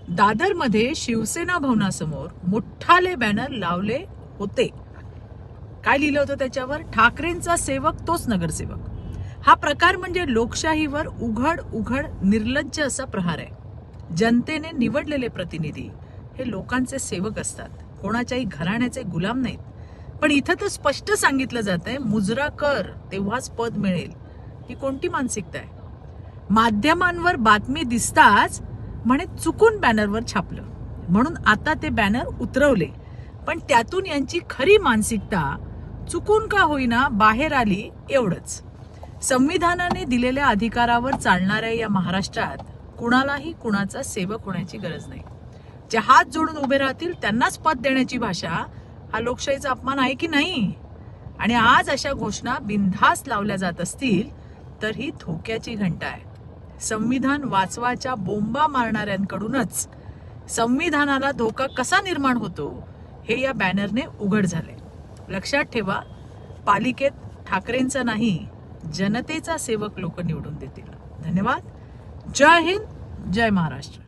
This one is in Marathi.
दादरमध्ये शिवसेना भवनासमोर मोठाले बॅनर लावले होते. काय लिहिलं होतं त्याच्यावर? ठाकरेंचा सेवक तोच नगरसेवक. हा प्रकार म्हणजे लोकशाहीवर उघड उघड निर्लज्ज असा प्रहार आहे. जनतेने निवडलेले प्रतिनिधी हे लोकांचे सेवक असतात, कोणाच्याही घराण्याचे गुलाम नाहीत. पण इथं तर स्पष्ट सांगितलं जातंय मुजरा कर तेव्हाच पद मिळेल. ही कोणती मानसिकता आहे? माध्यमांवर बातमी दिसताच म्हणे चुकून बॅनरवर छापलं म्हणून आता ते बॅनर उतरवले. पण त्यातून यांची खरी मानसिकता चुकून का होईना बाहेर आली एवढंच. संविधानाने दिलेल्या अधिकारावर चालणाऱ्या या महाराष्ट्रात कुणालाही कुणाचा सेवक होण्याची गरज नाही. जे हात जोडून उभे राहतील त्यांनाच पद देण्याची भाषा हा लोकशाहीचा अपमान आहे की नाही? आणि आज अशा घोषणा बिनधास्त लावल्या जात असतील तर ही धोक्याची घंटा आहे. संविधान वाचवाच्या बोंबा मारणाऱ्यांकडूनच संविधानाला धोका कसा निर्माण होतो हे या बॅनरने उघड झाले. लक्षात ठेवा, पालिकेत ठाकरेंचा नाही जनतेचा सेवक लोक निवडून देतील. धन्यवाद. जय हिंद, जय महाराष्ट्र.